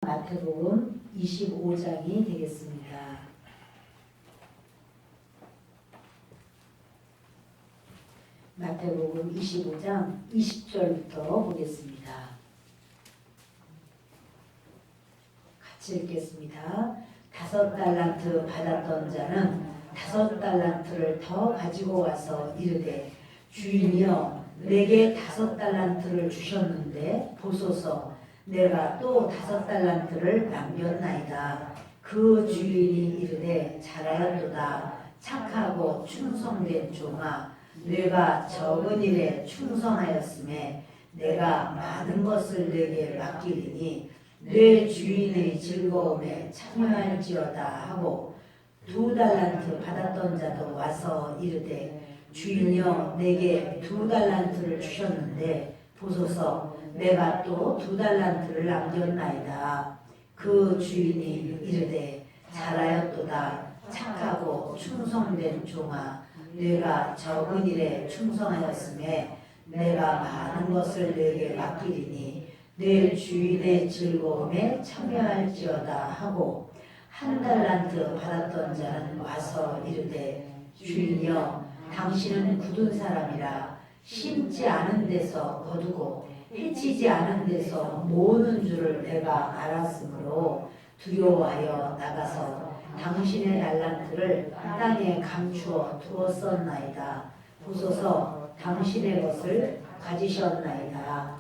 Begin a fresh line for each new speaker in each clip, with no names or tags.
마태복음 25장이 되겠습니다. 마태복음 25장 20절부터 보겠습니다. 같이 읽겠습니다. 5달란트 받았던 자는 5달란트를 더 가지고 와서 이르되 주인이여 내게 5달란트를 주셨는데 보소서 내가 또 5달란트를 남겼나이다. 그 주인이 이르되 잘하였도다. 착하고 충성된 종아 내가 적은 일에 충성하였음에 내가 많은 것을 내게 맡기리니 내 주인의 즐거움에 참여할지어다 하고 2달란트 받았던 자도 와서 이르되 주인이여 내게 2달란트를 주셨는데 보소서 내가 또 2달란트를 남겼나이다. 그 주인이 이르되 잘하였도다. 착하고 충성된 종아 내가 적은 일에 충성하였음에 내가 많은 것을 내게 맡기리니 내 주인의 즐거움에 참여할지어다 하고 1달란트 받았던 자는 와서 이르되 주인이여 당신은 굳은 사람이라 심지 않은 데서 거두고 해치지 않은 데서 모으는 줄을 내가 알았으므로 두려워하여 나가서 당신의 달란트를 땅에 감추어 두었었나이다. 보소서 당신의 것을 가지셨나이다.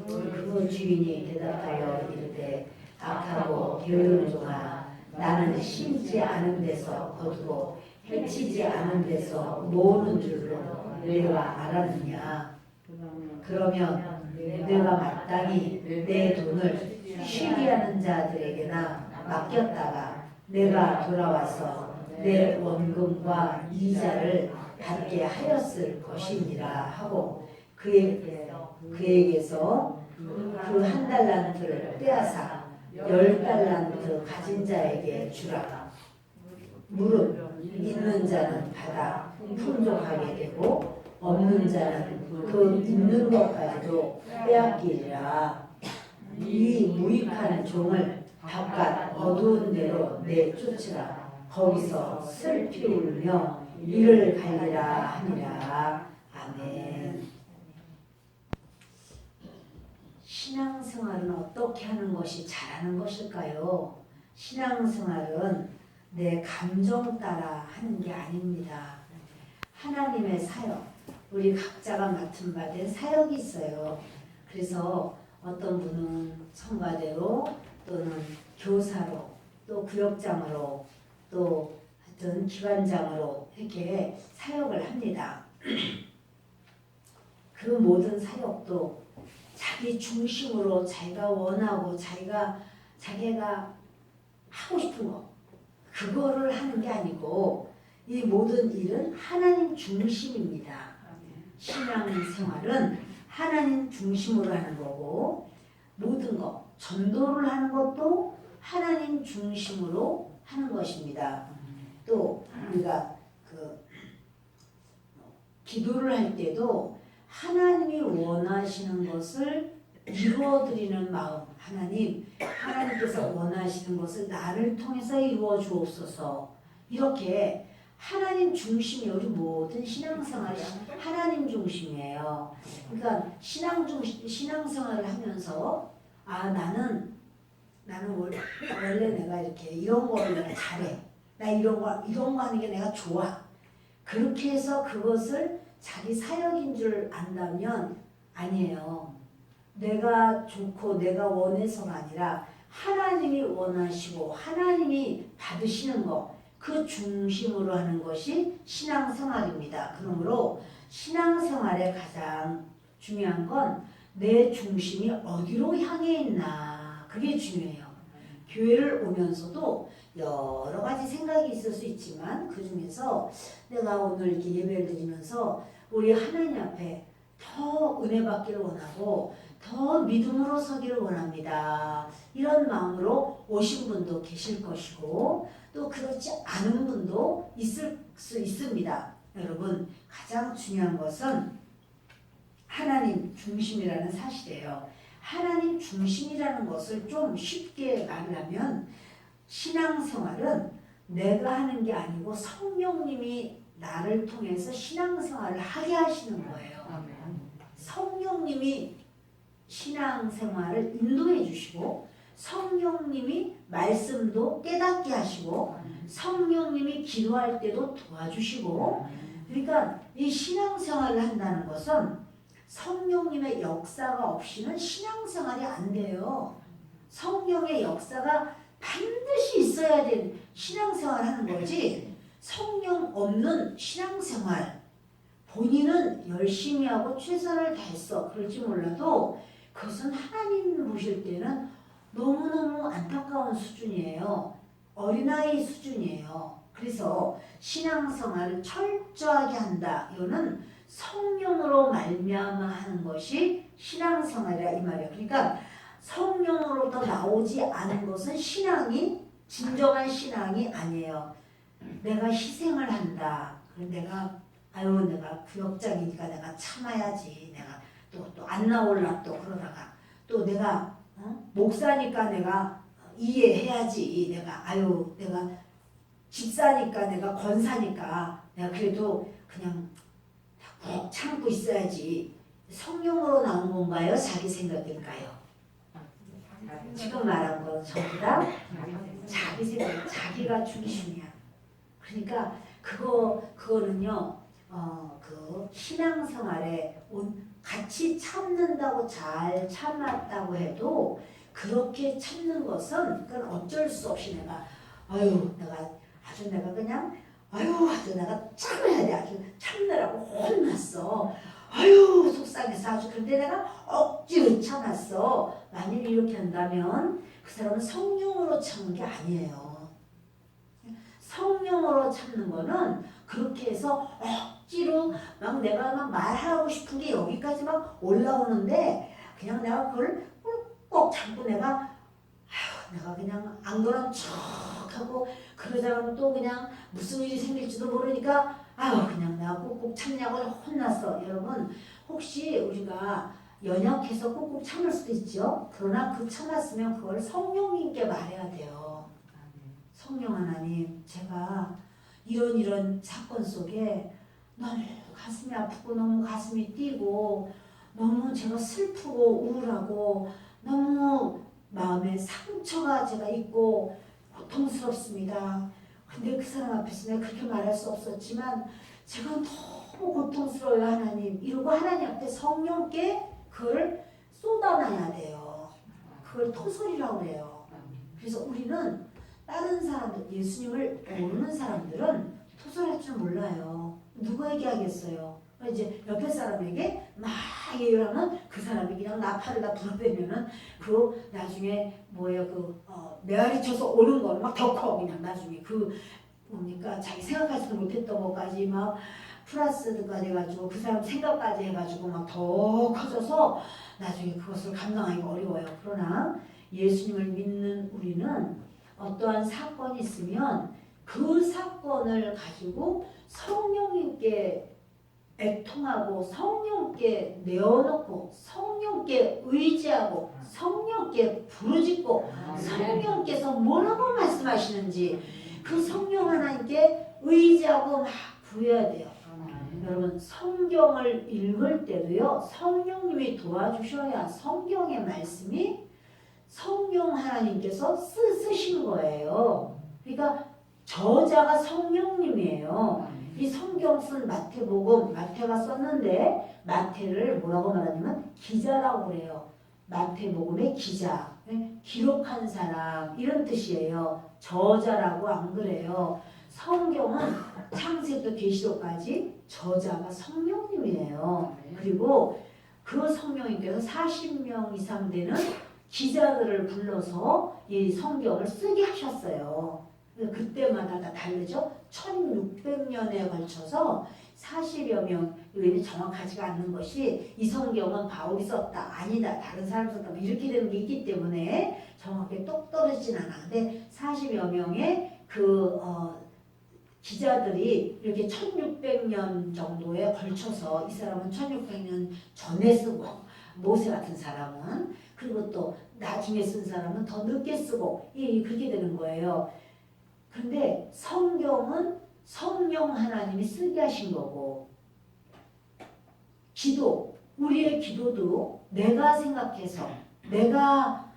그 주인이 대답하여 이르되 악하고 게으른 종아 나는 심지 않은 데서 거두고 해치지 않은 데서 모으는 줄로 내가 알았느냐. 그러면 내가 마땅히 내 돈을 쉬게 하는 자들에게나 맡겼다가 내가 돌아와서 내 원금과 이자를 받게 하였을 것이니라 하고 그에게서 그 1달란트를 빼앗아 10달란트 가진 자에게 주라. 무릇 있는 자는 받아 풍족하게 되고 없는 자는 그 있는 것까지도 빼앗기리라. 이 무익한 종을 바깥 어두운 데로 내쫓으라. 거기서 슬피 울며 이를 갈리라 하니라. 아멘. 신앙생활은 어떻게 하는 것이 잘하는 것일까요? 신앙생활은 내 감정 따라 하는 게 아닙니다. 하나님의 사역, 우리 각자가 맡은 바 된 사역이 있어요. 그래서 어떤 분은 성가대로 또는 교사로 또 구역장으로 또 하여튼 기관장으로 이렇게 사역을 합니다. 그 모든 사역도 자기 중심으로 자기가 원하고 자기가 하고 싶은 거 그거를 하는 게 아니고 이 모든 일은 하나님 중심입니다. 신앙생활은 하나님 중심으로 하는 거고 모든 것, 전도를 하는 것도 하나님 중심으로 하는 것입니다. 또 우리가 기도를 할 때도 하나님이 원하시는 것을 이루어드리는 마음, 하나님께서 원하시는 것을 나를 통해서 이루어 주옵소서. 이렇게 하나님 중심이 우리 모든 신앙생활이 하나님 중심이에요. 그러니까 신앙생활을 하면서 나는 원래 내가 이렇게 이런 거를 내가 잘해. 나 이런 거 하는 게 내가 좋아. 그렇게 해서 그것을 자기 사역인 줄 안다면 아니에요. 내가 좋고 내가 원해서가 아니라 하나님이 원하시고 하나님이 받으시는 것, 그 중심으로 하는 것이 신앙생활입니다. 그러므로 신앙생활의 가장 중요한 건 내 중심이 어디로 향해 있나, 그게 중요해요. 교회를 오면서도 여러 가지 생각이 있을 수 있지만 그 중에서 내가 오늘 이렇게 예배를 드리면서 우리 하나님 앞에 더 은혜 받기를 원하고 더 믿음으로 서기를 원합니다. 이런 마음으로 오신 분도 계실 것이고 또 그렇지 않은 분도 있을 수 있습니다. 여러분 가장 중요한 것은 하나님 중심이라는 사실이에요. 하나님 중심이라는 것을 좀 쉽게 말하면 신앙생활은 내가 하는 게 아니고 성령님이 나를 통해서 신앙생활을 하게 하시는 거예요. 성령님이 신앙생활을 인도해 주시고 성령님이 말씀도 깨닫게 하시고 성령님이 기도할 때도 도와주시고 그러니까 이 신앙생활을 한다는 것은 성령님의 역사가 없이는 신앙생활이 안 돼요. 성령의 역사가 반드시 있어야 된 신앙생활 하는 거지 성령 없는 신앙생활 본인은 열심히 하고 최선을 다했어 그럴지 몰라도 그것은 하나님 보실 때는 너무너무 안타까운 수준이에요. 어린아이 수준이에요. 그래서 신앙생활을 철저하게 한다. 이거는 성령으로 말미암아 하는 것이 신앙생활이라 이 말이에요. 그러니까 성령으로부터 나오지 않은 것은 신앙이 진정한 신앙이 아니에요. 내가 희생을 한다. 내가 내가 구역장이니까 내가 참아야지. 내가 또 안 나올라 또 그러다가 또 내가 목사니까 내가 이해해야지. 내가 집사니까 내가 권사니까 내가 그래도 그냥 꼭 참고 있어야지. 성령으로 나온 건가요? 자기 생각일까요? 지금 말한 건 전부 다 자기 생각, 자기가 중심이야. 그러니까 그거는요. 그 신앙생활에 같이 참는다고 잘 참았다고 해도 그렇게 참는 것은 그건 어쩔 수 없이 내가 내가 참아야 돼. 아주 참느라고 혼났어. 속상해서 아주 근데 내가 억지로 참았어. 만약 이렇게 한다면 그 사람은 성령으로 참는 게 아니에요. 성령으로 참는 거는 그렇게 해서 억지로 내가 말하고 싶은 게 여기까지 올라오는데 그냥 내가 그걸 꼭 참고 내가 그냥 안 그런 척하고 그러자면 또 그냥 무슨 일이 생길지도 모르니까 그냥 내가 꾹꾹 참냐고 혼났어. 여러분 혹시 우리가 연약해서 꾹꾹 참을 수도 있죠. 그러나 그 참았으면 그걸 성령님께 말해야 돼요. 성령 하나님, 제가 이런 사건 속에 너무 가슴이 아프고 너무 가슴이 뛰고 너무 제가 슬프고 우울하고 너무 마음에 상처가 제가 있고 고통스럽습니다. 근데 그 사람 앞에서 내가 그렇게 말할 수 없었지만 제가 너무 고통스러워요 하나님. 이러고 하나님 앞에 성령께 그걸 쏟아놔야 돼요. 그걸 토설이라고 해요. 그래서 우리는 다른 사람들, 예수님을 모르는 사람들은 토설할 줄 몰라요. 누가 얘기하겠어요? 이제 옆에 사람에게 막 얘기하면 그 사람이 그냥 나팔을 다 불어대면은 그 나중에 메아리 쳐서 오는 거는 막 더 커. 그냥 나중에 뭡니까 자기 생각하지도 못했던 것까지 막 플러스까지 해가지고 그 사람 생각까지 해가지고 막 더 커져서 나중에 그것을 감당하기가 어려워요. 그러나 예수님을 믿는 우리는 어떠한 사건이 있으면 그 사건을 가지고 성령님께 애통하고 성령께 내어놓고 성령께 의지하고 성령께 부르짖고 성령께서 뭐라고 말씀하시는지 그 성령 하나님께 의지하고 막 구해야 돼요. 여러분 성경을 읽을 때도요 성령님이 도와주셔야 성경의 말씀이 성령 하나님께서 쓰신 거예요. 그러니까 저자가 성령님이에요. 이 성경 쓴 마태복음, 마태가 썼는데 마태를 뭐라고 말하냐면 기자라고 그래요. 마태복음의 기자, 기록한 사람 이런 뜻이에요. 저자라고 안 그래요. 성경은 창세부터 계시록까지 저자가 성령님이에요. 그리고 그 성령님께서 40명 이상 되는 기자들을 불러서 이 성경을 쓰게 하셨어요. 그때마다 다 다르죠. 1600년에 걸쳐서 40여 명, 이게 정확하지가 않는 것이 이 성경은 바울이 썼다, 아니다, 다른 사람이 썼다 이렇게 되는 게 있기 때문에 정확하게 똑 떨어지진 않아. 근데 40여 명의 기자들이 이렇게 1600년 정도에 걸쳐서 이 사람은 1600년 전에 쓰고 모세 같은 사람은 그리고 또 나중에 쓴 사람은 더 늦게 쓰고 그렇게 되는 거예요. 그런데 성경은 성령 하나님이 쓰게 하신 거고 기도, 우리의 기도도 내가 생각해서 내가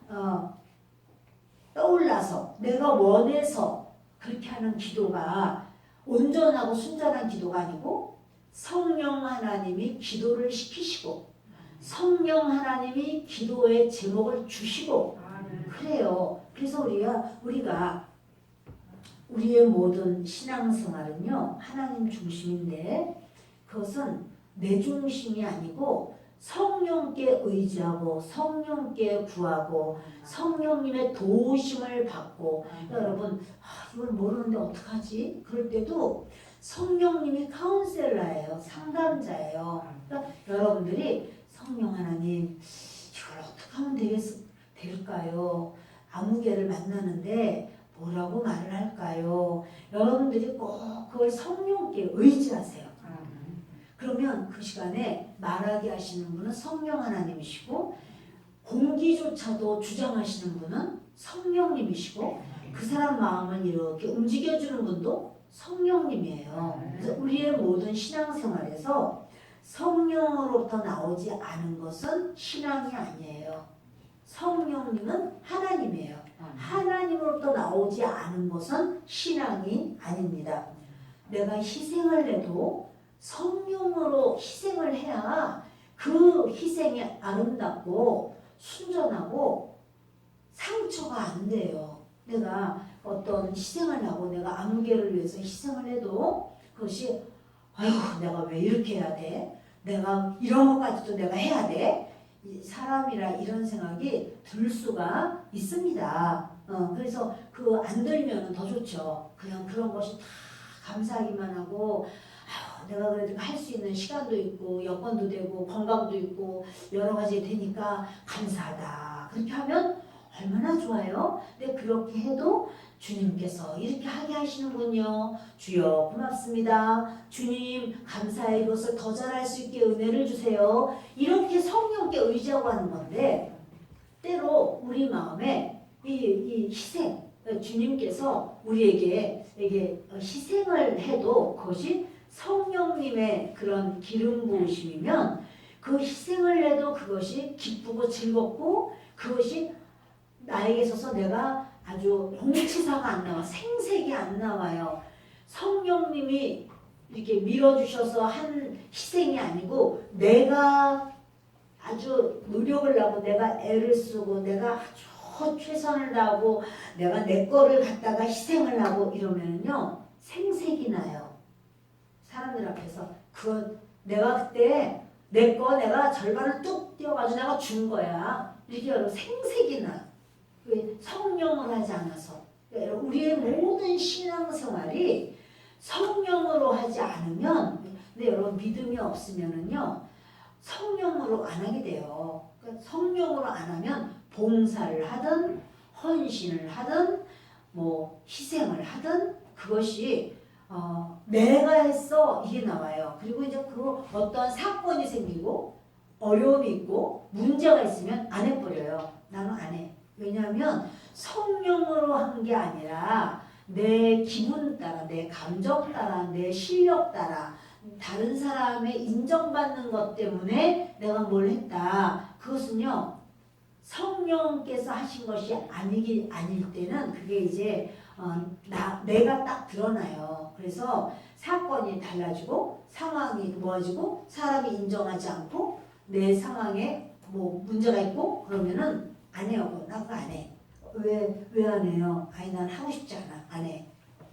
떠올라서 내가 원해서 그렇게 하는 기도가 온전하고 순전한 기도가 아니고 성령 하나님이 기도를 시키시고 성령 하나님이 기도의 제목을 주시고 그래요. 그래서 우리가 우리의 모든 신앙생활은요 하나님 중심인데 그것은 내 중심이 아니고 성령께 의지하고 성령께 구하고 성령님의 도우심을 받고 여러분 이걸 모르는데 어떡하지? 그럴 때도 성령님이 카운셀러예요. 상담자예요. 그러니까 여러분들이 성령 하나님 이걸 어떻게 하면 될까요? 아무개를 만나는데 뭐라고 말을 할까요? 여러분들이 꼭 그걸 성령께 의지하세요. 그러면 그 시간에 말하게 하시는 분은 성령 하나님이시고 공기조차도 주장하시는 분은 성령님이시고 그 사람 마음을 이렇게 움직여주는 분도 성령님이에요. 그래서 우리의 모든 신앙생활에서 성령으로부터 나오지 않은 것은 신앙이 아니에요. 성령님은 하나님이에요. 하나님으로부터 나오지 않은 것은 신앙이 아닙니다. 내가 희생을 해도 성령으로 희생을 해야 그 희생이 아름답고 순전하고 상처가 안 돼요. 내가 어떤 희생을 하고 내가 아무개를 위해서 희생을 해도 그것이 아이고 내가 왜 이렇게 해야 돼? 내가 이런 것까지도 내가 해야 돼? 사람이라 이런 생각이 들 수가 있습니다. 그래서 그 안 들면 더 좋죠. 그냥 그런 것이 다 감사하기만 하고 내가 그래도 할 수 있는 시간도 있고 여건도 되고 건강도 있고 여러 가지 되니까 감사하다. 그렇게 하면 얼마나 좋아요. 근데 그렇게 해도 주님께서 이렇게 하게 하시는군요. 주여 고맙습니다. 주님 감사해 이것을 더 잘할 수 있게 은혜를 주세요. 이렇게 성령께 의지하고 하는 건데 때로 우리 마음에 이 희생 주님께서 우리에게 희생을 해도 그것이 성령님의 그런 기름 부으심이면 그 희생을 해도 그것이 기쁘고 즐겁고 그것이 나에게 있어서 내가 아주 홍치사가 안 나와 생색이 안 나와요. 성령님이 이렇게 밀어주셔서 한 희생이 아니고 내가 아주 노력을 하고 내가 애를 쓰고 내가 아주 최선을 다하고 내가 내 거를 갖다가 희생을 하고 이러면요 생색이 나요. 사람들 앞에서 내가 그때 내 거 내가 절반을 뚝 띄워가지고 내가 준 거야. 이렇게 여러분 생색이 나. 왜? 성령을 하지 않아서. 여러분 우리의 모든 신앙생활이 성령으로 하지 않으면 근데 여러분 믿음이 없으면은요 성령으로 안 하게 돼요. 그러니까 성령으로 안 하면 봉사를 하든 헌신을 하든 뭐 희생을 하든 그것이 내가 했어 이게 나와요. 그리고 이제 그 어떤 사건이 생기고 어려움이 있고 문제가 있으면 안 해버려요. 나는 안 해. 왜냐하면 성령으로 한 게 아니라 내 기분 따라 내 감정 따라 내 실력 따라 다른 사람의 인정받는 것 때문에 내가 뭘 했다. 그것은요 성령께서 하신 것이 아닐 때는 그게 이제 내가 딱 드러나요. 그래서 사건이 달라지고 상황이 모아지고 사람이 인정하지 않고 내 상황에 뭐 문제가 있고 그러면은 안 해요. 나 그거 안 해. 왜 안 해요? 아니 난 하고 싶지 않아. 안 해.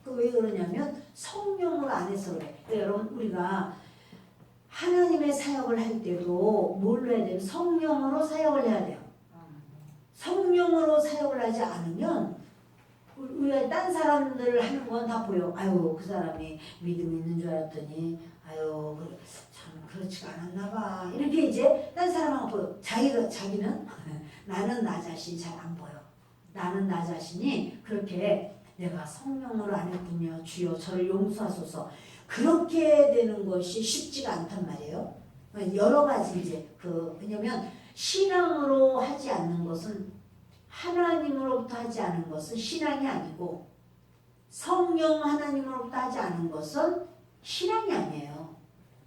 왜 그러냐면 성령으로 안 해서 그래. 여러분 우리가 하나님의 사역을 할 때도 뭘로 해야 돼요? 성령으로 사역을 해야 돼요. 성령으로 사역을 하지 않으면 우리가 딴 사람들 하는 건 다 보여. 아유 그 사람이 믿음 있는 줄 알았더니 아유 참 그렇지가 않았나 봐. 이렇게 이제 딴 사람하고 보여. 자기는 나는 나 자신이 잘 안 보여. 나는 나 자신이 그렇게 내가 성령으로 안 했군요. 주여 저를 용서하소서. 그렇게 되는 것이 쉽지가 않단 말이에요. 여러 가지 이제 왜냐면 신앙으로 하지 않는 것은 하나님으로부터 하지 않은 것은 신앙이 아니고 성령 하나님으로부터 하지 않은 것은 신앙이 아니에요.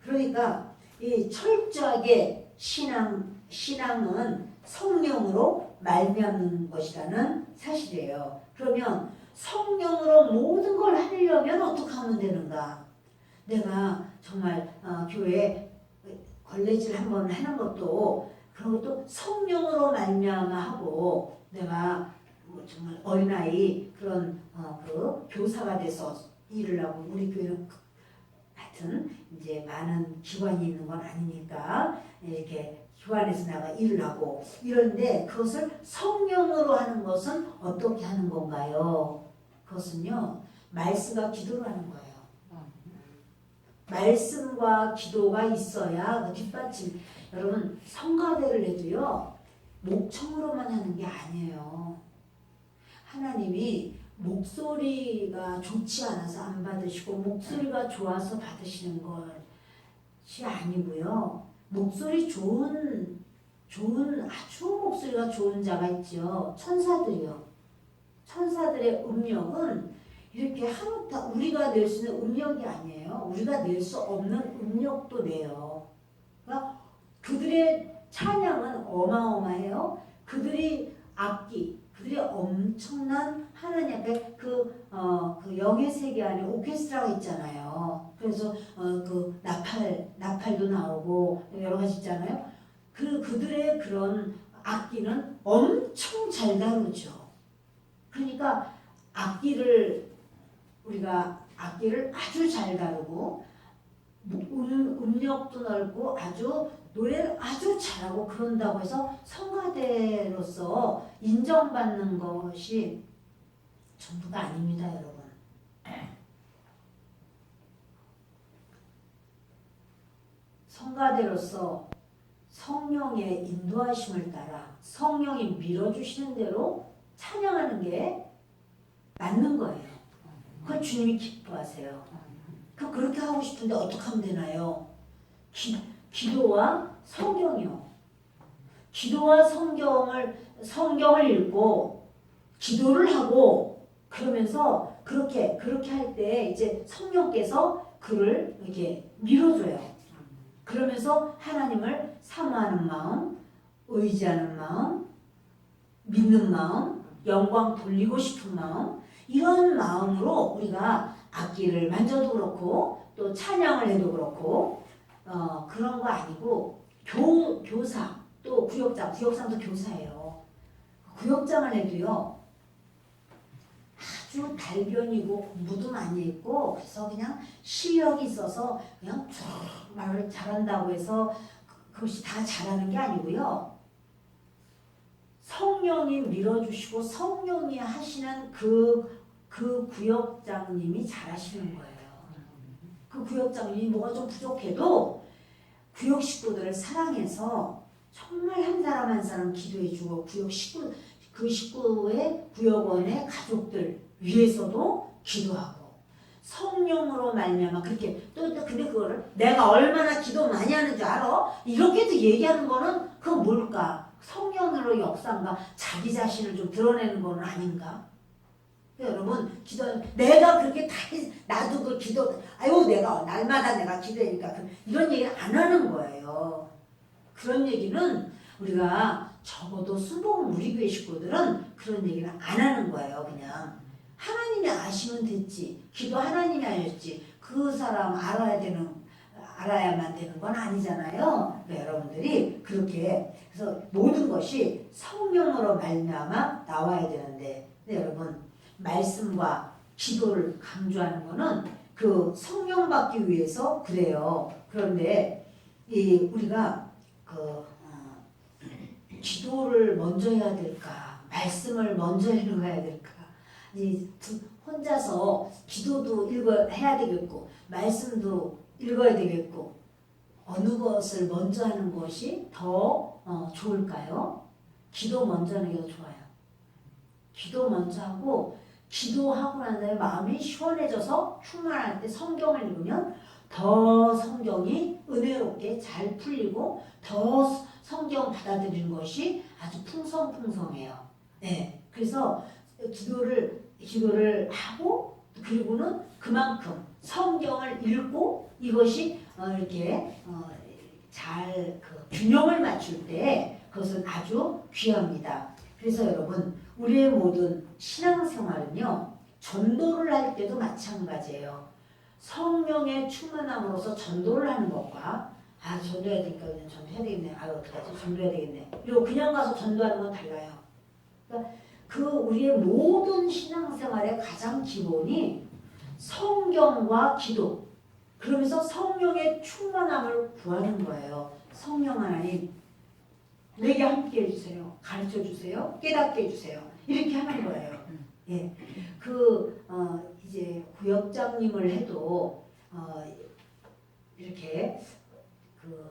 그러니까 이 철저하게 신앙은 성령으로 말미암는 것이라는 사실이에요. 그러면 성령으로 모든 걸 하려면 어떻게 하면 되는가? 내가 정말 교회 걸레질 한번 하는 것도 그런 것도 성령으로 말미암아 하고 내가 뭐 정말 어린아이 그런 그 교사가 돼서 일을 하고 우리 교회는 하여튼 이제 많은 기관이 있는 건 아니니까 이렇게 기관에서 내가 일을 하고 이런데 그것을 성령으로 하는 것은 어떻게 하는 건가요? 그것은요 말씀과 기도로 하는 거예요. 말씀과 기도가 있어야 그 뒷받침. 여러분 성가대를 해도요 목청으로만 하는 게 아니에요. 하나님이 목소리가 좋지 않아서 안 받으시고 목소리가 좋아서 받으시는 것이 아니고요. 목소리 좋은 아주 목소리가 좋은 자가 있죠. 천사들이요. 천사들의 음력은 이렇게 하루다 우리가 낼 수 있는 음력이 아니에요. 우리가 낼 수 없는 음력도 내요. 그러니까 그들의 찬양은 어마어마해요. 그들이 악기, 그들이 엄청난 하나님 앞에 그 영의 세계 안에 오케스트라가 있잖아요. 그래서 그 나팔도 나오고 여러 가지 있잖아요. 그들의 그런 악기는 엄청 잘 다루죠. 그러니까 우리가 악기를 아주 잘 다루고 음력도 넓고 아주 노래를 아주 잘하고 그런다고 해서 성가대로서 인정받는 것이 전부가 아닙니다, 여러분. 성가대로서 성령의 인도하심을 따라 성령이 밀어주시는 대로 찬양하는 게 맞는 거예요. 그걸 주님이 기뻐하세요. 그렇게 하고 싶은데 어떻게 하면 되나요? 기도와 성경이요. 기도와 성경을 읽고 기도를 하고 그러면서 그렇게 할 때 이제 성령께서 그를 이렇게 밀어줘요. 그러면서 하나님을 사모하는 마음, 의지하는 마음, 믿는 마음, 영광 돌리고 싶은 마음 이런 마음으로 우리가 악기를 만져도 그렇고 또 찬양을 해도 그렇고 그런 거 아니고 교사 또 구역장도 교사예요. 구역장을 해도요 아주 달변이고 공부도 많이 했고 그래서 그냥 실력이 있어서 그냥 쭉 말을 잘한다고 해서 그것이 다 잘하는 게 아니고요. 성령이 밀어주시고 성령이 하시는 그 구역장님이 잘하시는 거예요. 그 구역장님이 뭐가 좀 부족해도 구역 식구들을 사랑해서 정말 한 사람 기도해주고 그 식구의 구역원의 가족들 위해서도 기도하고 성령으로 말미암아 그렇게 근데 그거를 내가 얼마나 기도 많이 하는 줄 알아? 이렇게도 얘기하는 거는 그건 뭘까? 성령으로 역사인가? 자기 자신을 좀 드러내는 거는 아닌가? 여러분 내가 그렇게 나도 그 기도 날마다 내가 기도하니까 이런 얘기를 안 하는 거예요. 그런 얘기는 우리가 적어도 순복음 우리 교회 식구들은 그런 얘기를 안 하는 거예요. 그냥 하나님이 아시면 됐지. 기도 하나님이 하셨지. 그 사람 알아야만 되는 건 아니잖아요. 그러니까 여러분들이 그렇게 그래서 모든 것이 성령으로 말미암아 나와야 되는데 여러분 말씀과 기도를 강조하는 거는 그 성령 받기 위해서 그래요. 그런데 우리가 기도를 먼저 해야 될까? 말씀을 먼저 읽어야 될까? 혼자서 기도도 해야 되겠고 말씀도 읽어야 되겠고 어느 것을 먼저 하는 것이 더 좋을까요? 기도 먼저 하는 게 더 좋아요. 기도 먼저 하고 기도하고 난 다음에 마음이 시원해져서 충만할 때 성경을 읽으면 더 성경이 은혜롭게 잘 풀리고 더 성경 받아들이는 것이 아주 풍성풍성해요. 네, 그래서 기도를 하고 그리고는 그만큼 성경을 읽고 이것이 이렇게 잘 균형을 맞출 때 그것은 아주 귀합니다. 그래서 여러분 우리의 모든 신앙생활은요 전도를 할 때도 마찬가지예요. 성령의 충만함으로써 전도를 하는 것과 전도해야 되니까 그냥 전도해야 되겠네. 어떡하지? 전도해야 되겠네. 이러고 그냥 가서 전도하는 건 달라요. 그러니까 우리의 모든 신앙생활의 가장 기본이 성경과 기도. 그러면서 성령의 충만함을 구하는 거예요. 성령 하나님 내게 함께 해주세요. 가르쳐 주세요. 깨닫게 해주세요. 이렇게 하는 거예요. 예, 이제 구역장님을 해도 이렇게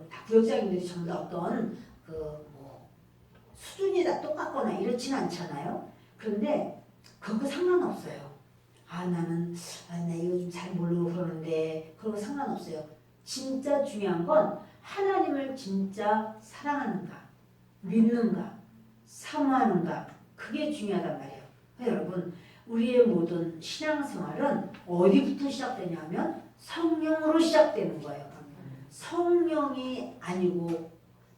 다 구역장님들이 전부 다 어떤 뭐 수준이 다 똑같거나 이렇지는 않잖아요. 그런데 그거 상관없어요. 나는 나 이거 좀 잘 모르고 그러는데 그런 거 상관없어요. 진짜 중요한 건 하나님을 진짜 사랑하는가, 믿는가, 사모하는가 그게 중요하단 말이에요. 여러분 우리의 모든 신앙생활은 어디부터 시작되냐면 성령으로 시작되는 거예요. 성령이 아니고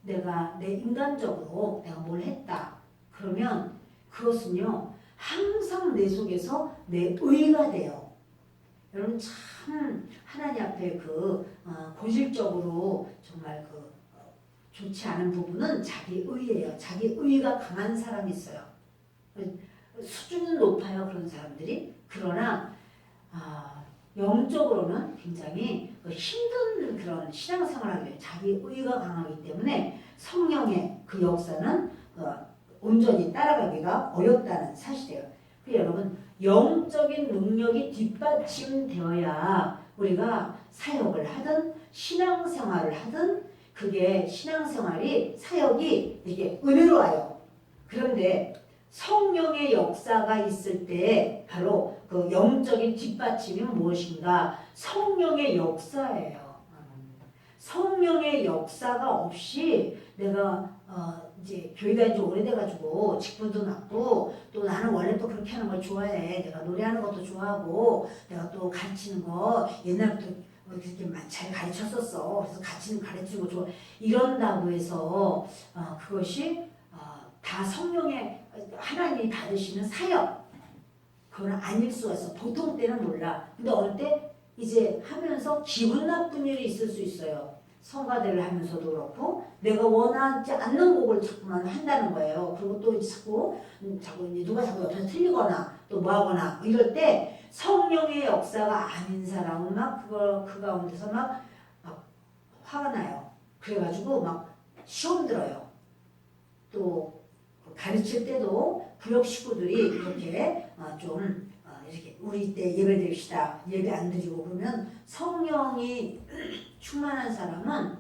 내가 내 인간적으로 내가 뭘 했다 그러면 그것은요 항상 내 속에서 내 의가 돼요. 여러분 참 하나님 앞에 고질적으로 정말 좋지 않은 부분은 자기 의예요. 자기 의가 강한 사람이 있어요. 수준은 높아요 그런 사람들이. 그러나 영적으로는 굉장히 힘든 그런 신앙생활을 하게 자기 의가 강하기 때문에 성령의 그 역사는 온전히 따라가기가 어렵다는 사실이에요. 여러분 영적인 능력이 뒷받침되어야 우리가 사역을 하든 신앙생활을 하든 그게 신앙생활이 사역이 이게 은혜로워요. 그런데 성령의 역사가 있을 때 바로 그 영적인 뒷받침이 무엇인가? 성령의 역사예요. 성령의 역사가 없이 내가 이제 교회 다닌 지 오래돼가지고 직분도 낮고 또 나는 원래 또 그렇게 하는 걸 좋아해. 내가 노래하는 것도 좋아하고 내가 또 가르치는 거 옛날부터 그렇게 잘 가르쳤었어. 그래서 가르치는 거 좋아. 이런다고 해서 그것이 다 성령의 하나님이 받으시는 사역 그건 아닐 수가 있어. 보통 때는 몰라. 근데 어느 때 이제 하면서 기분 나쁜 일이 있을 수 있어요. 성가대를 하면서도 그렇고 내가 원하지 않는 곡을 자꾸만 한다는 거예요. 그리고 또 자꾸 이제 누가 자꾸 옆에서 틀리거나 또 뭐하거나 이럴 때 성령의 역사가 아닌 사람은 막 그 가운데서 막 화가 나요. 그래가지고 막 시험 들어요. 또 가르칠 때도 구역 식구들이 이렇게 좀 이렇게 우리 때 예배 드립시다. 예배 안 드리고 그러면 성령이 충만한 사람은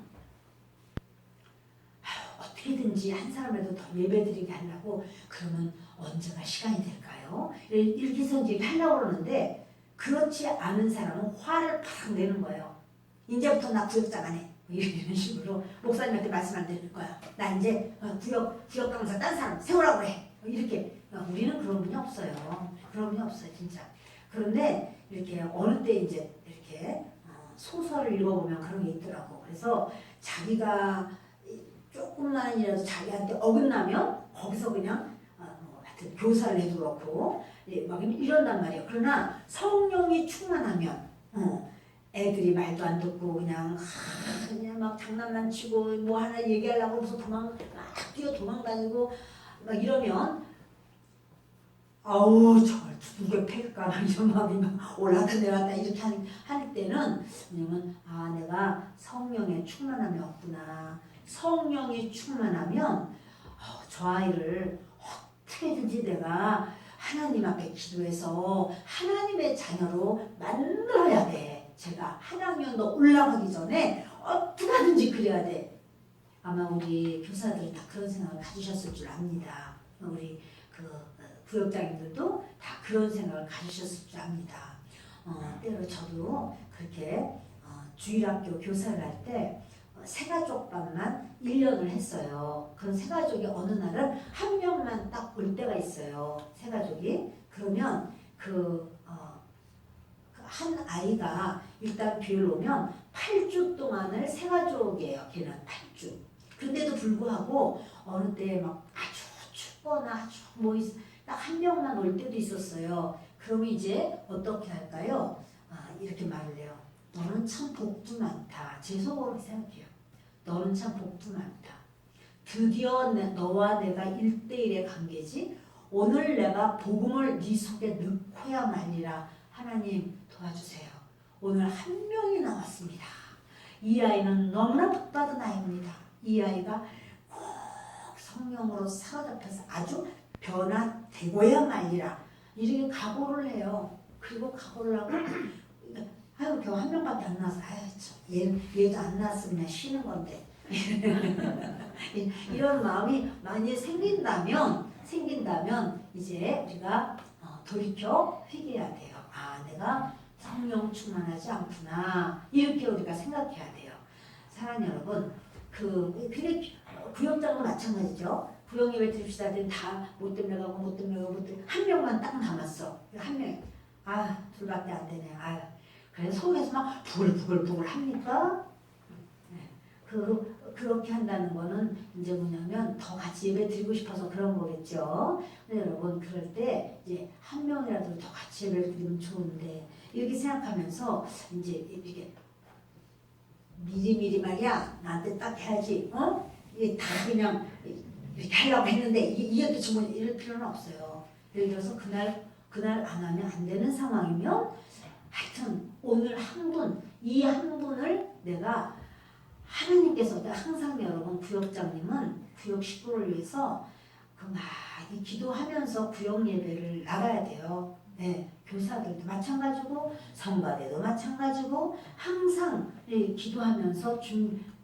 어떻게든지 한 사람이라도 더 예배 드리게 하려고 그러면 언제가 시간이 될까요? 이렇게 해서 이제 하려고 그러는데 그렇지 않은 사람은 화를 팍 내는 거예요. 이제부터 나 구역장 안 해. 이런 식으로 목사님한테 말씀 안 드릴 거야. 나 이제 구역 강사 딴 사람 세우라고 해. 이렇게 우리는 그런 분이 없어요. 그런 분이 없어요, 진짜. 그런데 이렇게 어느 때 이제 이렇게 소설을 읽어보면 그런 게 있더라고. 그래서 자기가 조금만이라도 자기한테 어긋나면 거기서 그냥 하여튼 교사를 해도 그렇고 막 이런단 말이에요. 그러나 성령이 충만하면 애들이 말도 안 듣고 그냥 막 장난만 치고 뭐 하나 얘기하려고 해서 막 뛰어 도망다니고 막 이러면 아우 정말 누가 패일까 막 이런 마음이 막 올라갔다 내려갔다 이렇게 할 때는 왜냐면 내가 성령의 충만함이 없구나. 성령이 충만하면 저 아이를 어떻게든지 내가 하나님 앞에 기도해서 하나님의 자녀로 만들어야 돼. 제가 하나님으로 올라가기 전에 어떻게 하든지 그래야 돼. 아마 우리 교사들이 다 그런 생각을 가지셨을 줄 압니다. 우리 구역장님들도 다 그런 생각을 가지셨을 줄 압니다. 때로 저도 그렇게 주일학교 교사를 할 때 새가족반만 1년을 했어요. 그런 새가족이 어느 날은 한 명만 딱 올 때가 있어요. 새가족이. 그러면 한 아이가 일단 비를 오면 8주 동안을 새가족이에요. 걔는 8주. 근데도 불구하고 어느 때 막 아주 춥거나 아주 딱 한 명만 올 때도 있었어요. 그러면 이제 어떻게 할까요? 이렇게 말을 해요. 너는 참 복도 많다. 제 속으로 생각해요. 너는 참 복도 많다. 드디어 너와 내가 1대1의 관계지. 오늘 내가 복음을 네 속에 넣고야 말리라. 하나님 도와주세요. 오늘 한 명이 나왔습니다. 이 아이는 너무나 복받은 아이입니다. 이 아이가 꼭 성령으로 사로잡혀서 아주 변화되고야 말리라. 이렇게 각오를 해요. 그리고 각오를 하고 아유 겨우 한 명밖에 안 나와서 아유 얘도 안 나왔으면 그냥 쉬는 건데 이런 마음이 많이 생긴다면 이제 우리가 돌이켜 회개해야 돼요. 내가 성령 충만하지 않구나. 이렇게 우리가 생각해야 돼요. 사랑하는 여러분, 근데 구역장도 마찬가지죠. 구역 예배 드립시다. 다 못 때문에 가고 한 명만 딱 남았어. 한 명. 둘밖에 안 되네. 그래서 속에서 막 부글부글 합니까? 그렇게 한다는 거는 이제 뭐냐면 더 같이 예배 드리고 싶어서 그런 거겠죠. 근데 여러분 그럴 때 이제 한 명이라도 더 같이 예배 드리면 좋은데 이렇게 생각하면서 이제 이렇게 미리미리 말이야 나한테 딱 해야지. 이게 다 그냥 이렇게 하려고 했는데 이게 또 정말 이럴 필요는 없어요. 예를 들어서 그날 안 하면 안 되는 상황이면 하여튼 오늘 이 한 분을 내가 하나님께서 항상 여러분 구역장님은 구역 식구를 위해서 많이 기도하면서 구역 예배를 나가야 돼요. 네, 교사들도 마찬가지고 성가대도 마찬가지고 항상 기도하면서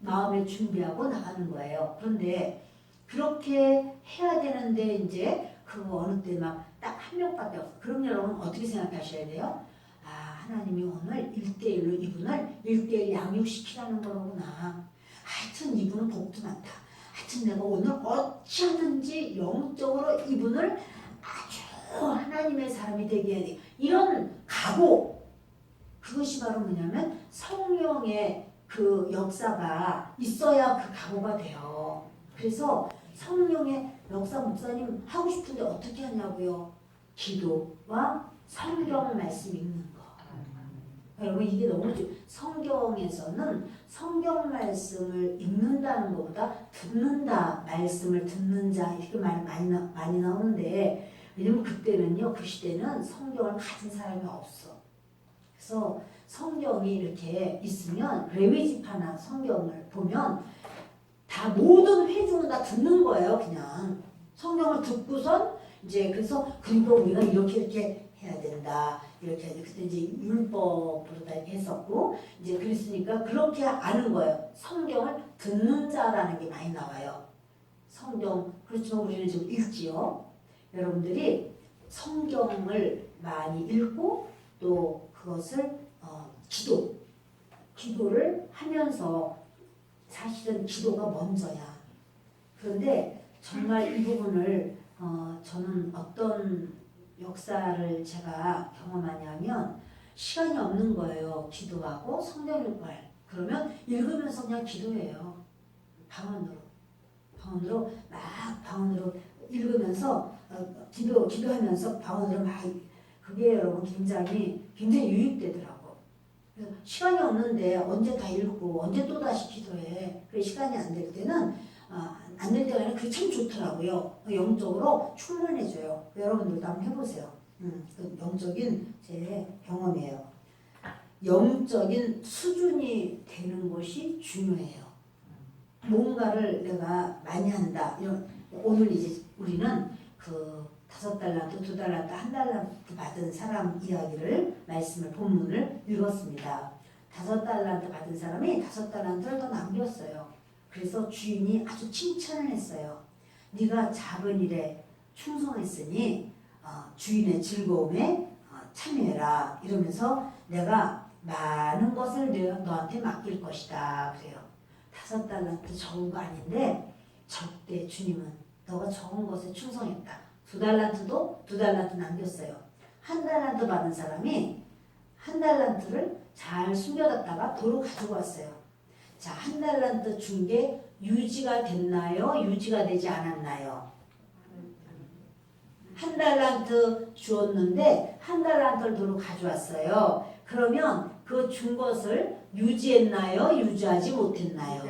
마음에 준비하고 나가는 거예요. 그런데 그렇게 해야 되는데 이제 어느 때 막 딱 한 명밖에 없어. 그럼 여러분 어떻게 생각하셔야 돼요? 하나님이 오늘 1대1로 이분을 1대1 양육시키라는 거로구나. 하여튼 이분은 복도 많다. 하여튼 내가 오늘 어찌하든지 영적으로 이분을 아주 하나님의 사람이 되게 해야 돼. 이런 각오. 그것이 바로 뭐냐면 성령의 그 역사가 있어야 그 각오가 돼요. 그래서 성령의 역사 목사님 하고 싶은데 어떻게 하냐고요? 기도와 성경 말씀 읽는 거. 여러분 이게 너무 성경에서는 성경 말씀을 읽는다는 것보다 듣는다, 말씀을 듣는 자 이렇게 말 많이 나오는데 왜냐면 그때는요, 그 시대는 성경을 가진 사람이 없어. 그래서 성경이 이렇게 있으면 레위지파나 성경을 보면 다 모든 회중은 다 듣는 거예요. 그냥 성경을 듣고선 이제 그리고 우리가 이렇게 해야 된다. 이렇게 하지. 그때 이제 율법으로 다 했었고, 이제 그랬으니까 그렇게 아는 거예요. 성경을 듣는 자라는 게 많이 나와요. 성경, 그렇지만 우리는 지금 읽지요. 여러분들이 성경을 많이 읽고 또 그것을 기도를 하면서 사실은 기도가 먼저야. 그런데 정말 이 부분을 저는 어떤 역사를 제가 경험하냐면 시간이 없는 거예요. 기도하고 성경 읽고 그러면 읽으면서 그냥 기도해요. 방언으로 읽으면서 기도하면서 방언으로 막 그게 여러분 굉장히 유익되더라고. 그래서 시간이 없는데 언제 다 읽고 언제 또 다시 기도해. 그 시간이 안 될 때는 안 될 때가 아니라 그게 참 좋더라고요. 영적으로 충만해져요. 여러분들도 한번 해보세요. 그 영적인 제 경험이에요. 영적인 수준이 되는 것이 중요해요. 뭔가를 내가 많이 한다. 오늘 이제 우리는 그 5달란트, 2달란트, 1달란트 받은 사람 이야기를 말씀을 본문을 읽었습니다. 5달란트 받은 사람이 5달란트를 더 남겼어요. 그래서 주인이 아주 칭찬을 했어요. 네가 작은 일에 충성했으니 주인의 즐거움에 참여해라. 이러면서 내가 많은 것을 너한테 맡길 것이다. 그래요. 5달란트 적은 거 아닌데 적대 주님은 너가 적은 것에 충성했다. 2달란트도 2달란트 남겼어요. 1달란트 받은 사람이 1달란트를 잘 숨겨뒀다가 도로 가지고 왔어요. 자, 1달란트 준 게 유지가 됐나요? 유지가 되지 않았나요? 1달란트 주었는데 1달란트를 도로 가져왔어요. 그러면 그 준 것을 유지했나요? 유지하지 못했나요?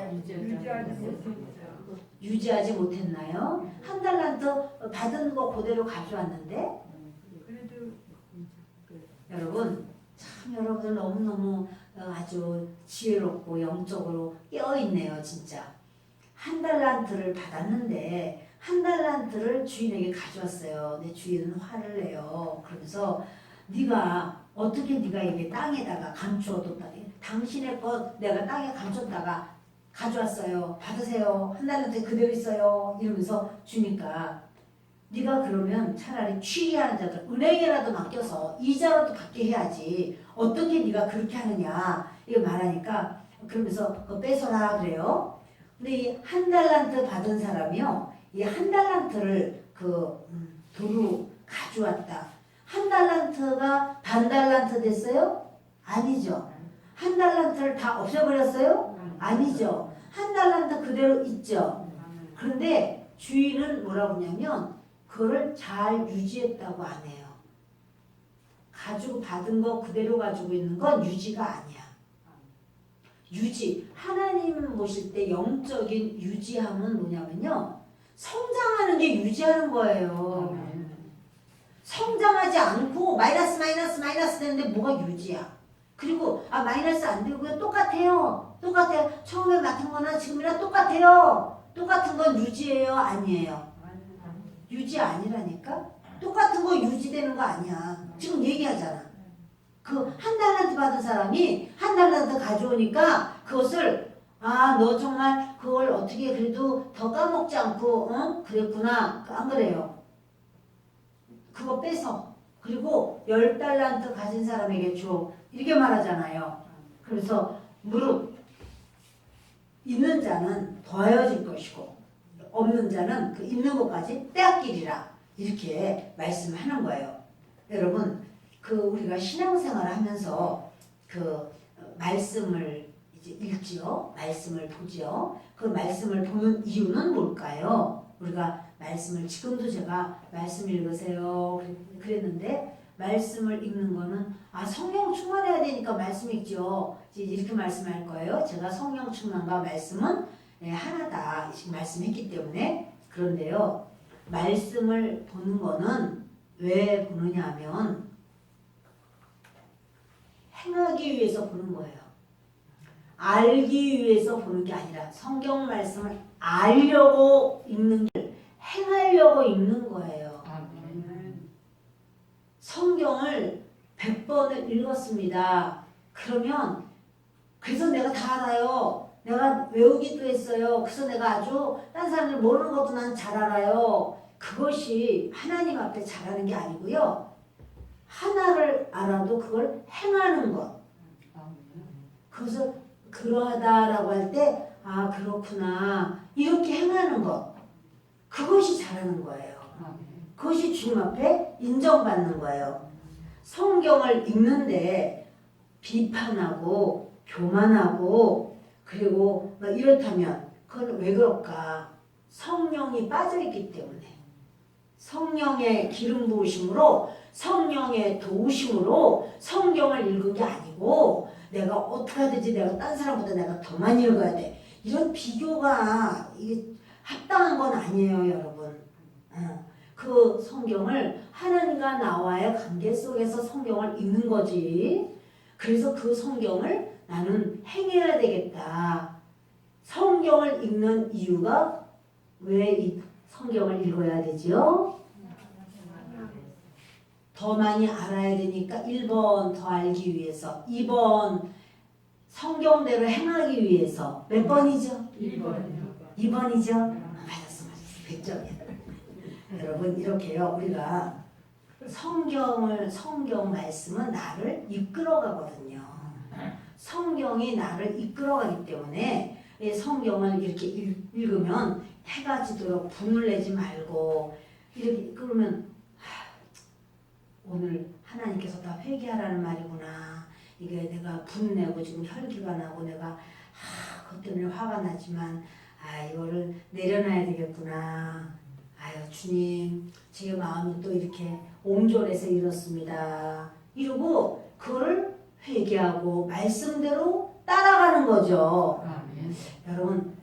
유지하지 못했나요? 1달란트 받은 거 그대로 가져왔는데 여러분 참 여러분들 너무너무 아주 지혜롭고 영적으로 깨어있네요. 진짜 1달란트를 받았는데 1달란트를 주인에게 가져왔어요. 내 주인은 화를 내요. 그러면서 네가 어떻게 네가 이게 땅에다가 감추어뒀다. 당신의 것 내가 땅에 감췄다가 가져왔어요. 받으세요. 1달란트 그대로 있어요. 이러면서 주니까 네가 그러면 차라리 취리하는 자들 은행에라도 맡겨서 이자라도 받게 해야지. 어떻게 네가 그렇게 하느냐. 이거 말하니까 그러면서 그거 뺏어라 그래요. 근데 이 1달란트 받은 사람이요. 이 1달란트를 도로 가져왔다. 1달란트가 반달란트 됐어요? 아니죠. 1달란트를 다 없애버렸어요? 아니죠. 1달란트 그대로 있죠. 그런데 주인은 뭐라고 하냐면 그거를 잘 유지했다고 안 해요. 가지고 받은 거 그대로 가지고 있는 건 유지가 아니야. 유지. 하나님 보실 때 영적인 유지함은 뭐냐면요. 성장하는 게 유지하는 거예요. 성장하지 않고 마이너스 되는데 뭐가 유지야. 그리고 마이너스 안 되고요. 똑같아요. 처음에 맡은 거나 지금이랑 똑같아요. 똑같은 건 유지예요? 아니에요? 유지 아니라니까? 똑같은 거 유지되는 거 아니야. 지금 얘기하잖아. 그 1달란트 받은 사람이 1달란트 가져오니까 그것을 너 정말 그걸 어떻게 그래도 더 까먹지 않고 그랬구나. 안 그래요. 그거 뺏어. 그리고 10달란트 가진 사람에게 줘. 이렇게 말하잖아요. 그래서 무릇 있는 자는 더하여질 것이고 없는 자는 그 있는 것까지 빼앗기리라. 이렇게 말씀하는 거예요. 여러분 우리가 신앙생활을 하면서 말씀을 이제 읽지요. 말씀을 보지요. 그 말씀을 보는 이유는 뭘까요? 우리가 말씀을 지금도 제가 말씀 읽으세요 그랬는데 말씀을 읽는 거는 성령 충만해야 되니까 말씀 읽죠. 이렇게 말씀할 거예요. 제가 성령 충만과 말씀은 하나다 지금 말씀했기 때문에. 그런데요. 말씀을 보는 거는 왜 보느냐 하면 행하기 위해서 보는 거예요. 알기 위해서 보는 게 아니라 성경 말씀을 알려고 읽는 게 행하려고 읽는 거예요. 성경을 100번을 읽었습니다. 그러면 그래서 내가 다 알아요. 내가 외우기도 했어요. 그래서 내가 아주 다른 사람들 모르는 것도 난 잘 알아요. 그것이 하나님 앞에 잘하는 게 아니고요. 하나를 알아도 그걸 행하는 것. 그것을 그러하다라고 할 때 그렇구나 이렇게 행하는 것. 그것이 잘하는 거예요. 그것이 주님 앞에 인정받는 거예요. 성경을 읽는데 비판하고 교만하고 그리고 이렇다면 그건 왜 그럴까? 성령이 빠져있기 때문에. 성령의 기름 부으심으로 성령의 도우심으로 성경을 읽은 게 아니고 내가 어떻게 하든지 내가 딴 사람보다 내가 더 많이 읽어야 돼. 이런 비교가 이게 합당한 건 아니에요, 여러분. 그 성경을 하나님과 나와의 관계 속에서 성경을 읽는 거지. 그래서 그 성경을 나는 행해야 되겠다. 성경을 읽는 이유가 왜 이 성경을 읽어야 되지요? 더 많이 알아야 되니까 1번 더 알기 위해서, 2번 성경대로 행하기 위해서. 몇 번이죠? 2번이죠? 맞았어. 100점이야. 여러분 이렇게요. 우리가 성경 말씀은 나를 이끌어 가거든요. 성경이 나를 이끌어가기 때문에 이 성경을 이렇게 읽으면 해가 지도록 분을 내지 말고 이렇게 그러면 오늘 하나님께서 다 회개하라는 말이구나. 이게 내가 분내고 지금 혈기가 나고 내가 그것 때문에 화가 나지만 이거를 내려놔야 되겠구나. 아유 주님 제 마음이 또 이렇게 옹졸해서 이렇습니다. 이러고 그거를 회개하고 말씀대로 따라가는 거죠.
아멘.
여러분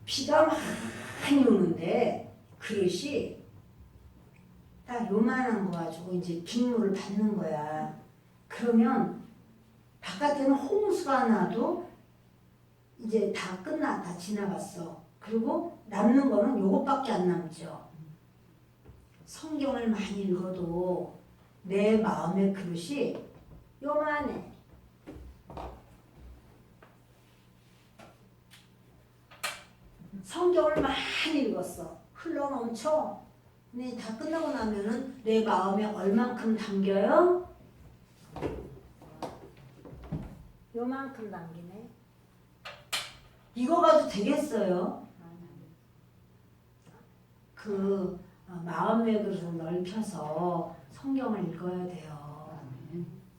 비가 많이 오는데 그릇이 딱 요만한 거 가지고 이제 빗물을 받는 거야. 그러면 바깥에는 홍수가 나도 이제 다 다 지나갔어. 그리고 남는 거는 요것밖에 안 남죠. 성경을 많이 읽어도 내 마음의 그릇이 요만해. 성경을 많이 읽었어. 흘러넘쳐. 근데 다 끝나고 나면은 내 마음에 얼만큼 담겨요? 요만큼 담기네. 이거 가도 되겠어요? 그 마음의 그릇을 넓혀서 성경을 읽어야 돼요.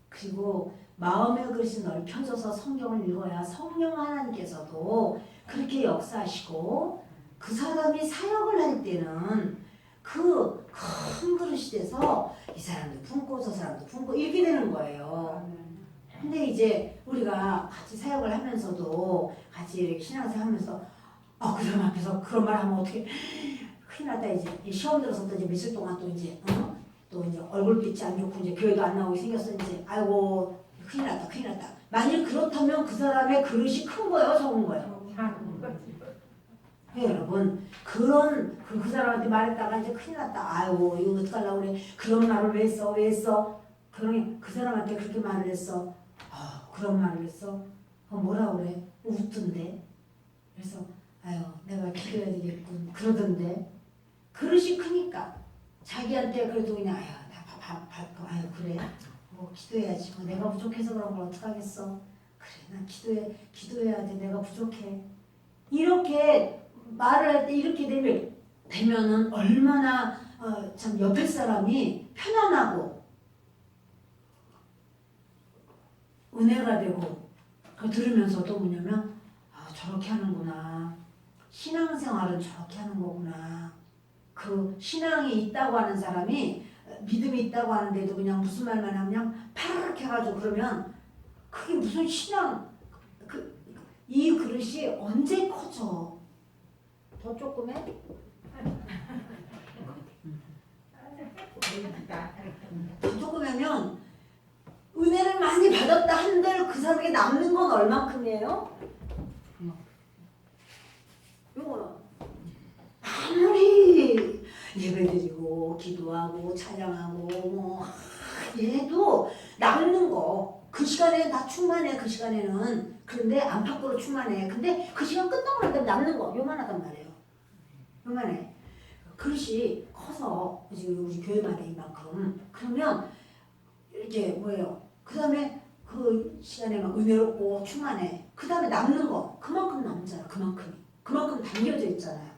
그리고 마음의 그릇이 넓혀져서 성경을 읽어야 성령 하나님께서도 그렇게 역사하시고 그 사람이 사역을 할 때는 그 큰 그릇이 돼서 이 사람도 품고 저 사람도 품고 이렇게 되는 거예요. 근데 이제 우리가 같이 사역을 하면서도 같이 이렇게 신앙생활 하면서 그 사람 앞에서 그런 말 하면 어떻게 큰일 났다. 이제 시험 들어서 또 이제 며칠 동안 또 이제 또 이제 얼굴빛이 안 좋고 이제 교회도 안 나오게 생겼어. 이제 아이고 큰일 났다 큰일 났다. 만일 그렇다면 그 사람의 그릇이 큰 거예요 적은 거예요? 네, 여러분 그 사람한테 말했다가 이제 큰일 났다. 아이고 이거 어떡하려고 그래. 그런 말을 왜 했어? 그러니 그 사람한테 그렇게 말을 했어. 그런 말을 했어? 뭐라 그래? 웃던데. 그래서 아유 내가 기도해야 되겠군 그러던데. 그릇이 크니까 자기한테 그래도 그냥 아유 그래 기도해야지. 내가 부족해서 그런 걸 어떡하겠어. 그래 난 기도해야 돼. 내가 부족해. 이렇게 말을 할 때 이렇게 되면은 얼마나 참 옆에 사람이 편안하고 은혜가 되고 들으면서도 뭐냐면 저렇게 하는구나. 신앙생활은 저렇게 하는 거구나. 그 신앙이 있다고 하는 사람이 믿음이 있다고 하는데도 그냥 무슨 말만 하면 그냥 파르르 해가지고 그러면 그게 무슨 신앙 이 그릇이 언제 커져? 더 조금 해? 더 조금 하면 은혜를 많이 받았다 한들 그 사람에게 남는 건 얼만큼이에요? 요거는 아무리 예배드리고 기도하고 찬양하고 뭐 얘도 남는 거 그 시간에 다 충만해. 그 시간에는 그런데 안팎으로 충만해. 근데 그 시간 끝나고 나니까 남는 거 요만하단 말이에요. 요만해. 그릇이 커서 지금 우리 교회만에 이만큼 그러면 이렇게 뭐예요? 그 다음에 그 시간에 막 은혜롭고 충만해. 그 다음에 남는 거 그만큼 남잖아. 그만큼 담겨져 있잖아요.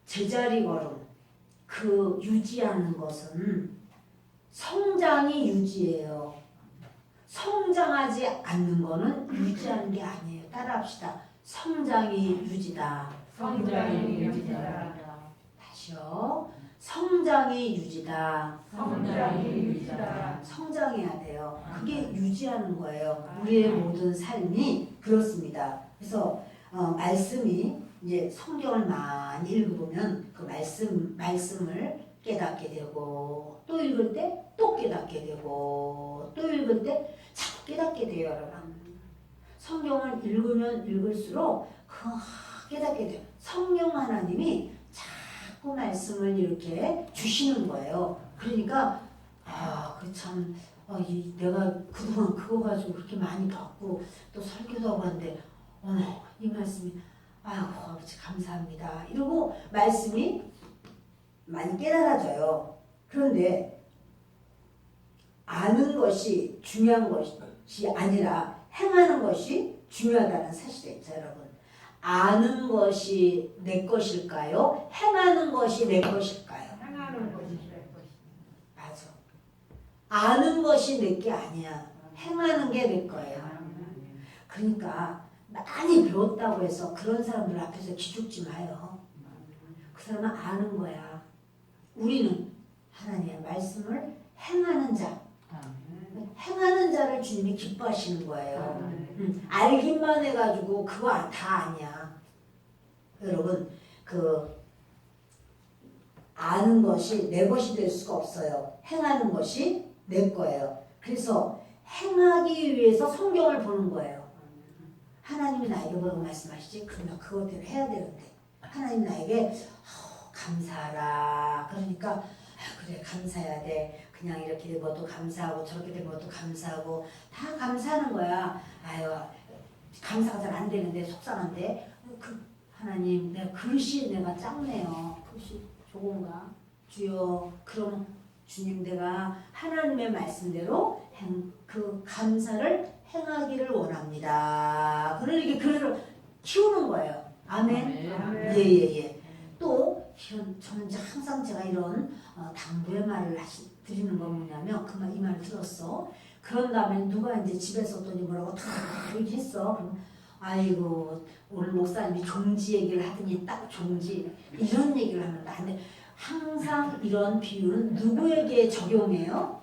제자리 걸음 그 유지하는 것은 성장이 유지예요. 성장하지 않는 거는 유지하는 게 아니에요. 따라합시다. 성장이 유지다.
성장이 유지다.
다시요. 성장이 유지다.
성장이 유지다.
성장해야 돼요. 그게 유지하는 거예요. 우리의 모든 삶이 그렇습니다. 그래서 말씀이 이제 성경을 많이 읽어보면 그 말씀을 깨닫게 되고 또 읽을 때 또 깨닫게 되고 또 읽을 때 자꾸 깨닫게 돼요, 여러분. 성경을 읽으면 읽을수록 깨닫게 돼요. 성령 하나님이 자꾸 말씀을 이렇게 주시는 거예요. 그러니까 내가 그동안 그거 가지고 그렇게 많이 받고 또 설교도 하고 하는데 오늘 이 말씀이 아버지 감사합니다. 이러고 말씀이 많이 깨달아져요. 그런데 아는 것이 중요한 것이 아니라 행하는 것이 중요하다는 사실이죠, 여러분. 아는 것이 내 것일까요? 행하는 것이 내 것일까요?
행하는 것이 될 것이다.
맞아. 아는 것이 내 게 아니야. 행하는 게 내 거예요. 그러니까 많이 배웠다고 해서 그런 사람들 앞에서 기죽지 마요. 그 사람은 아는 거야. 우리는 하나님의 말씀을 행하는 자, 행하는 자를 주님이 기뻐하시는 거예요. 알기만 해가지고 그거 다 아니야. 여러분, 그 아는 것이 내 것이 될 수가 없어요. 행하는 것이 내 거예요. 그래서 행하기 위해서 성경을 보는 거예요. 하나님이 나에게 뭐라고 말씀하시지? 그러면 그것대로 해야 되는데 하나님 나에게 감사하라. 그러니까 그래 감사해야 돼. 그냥 이렇게 된 것도 감사하고 저렇게 된 것도 감사하고 다 감사하는 거야. 아유 감사가 잘 안 되는데 속상한데 그 하나님 내가 그릇이 내가 작네요. 그릇이 좋은가? 주여 그럼 주님 내가 하나님의 말씀대로 그 감사를 행하기를 원합니다. 그러니까 그릇을 키우는 거예요. 아멘. 예예예. 또 저는 항상 제가 이런 당부의 말을 드리는 건 뭐냐면 이 말을 들었어. 그런 다음에 누가 이제 집에서 또 뭐라고 탁 얘기했어. 그럼 아이고 오늘 목사님이 종지 얘기를 하더니 딱 종지 이런 얘기를 하면 안 돼. 항상 이런 비유는 누구에게 적용해요?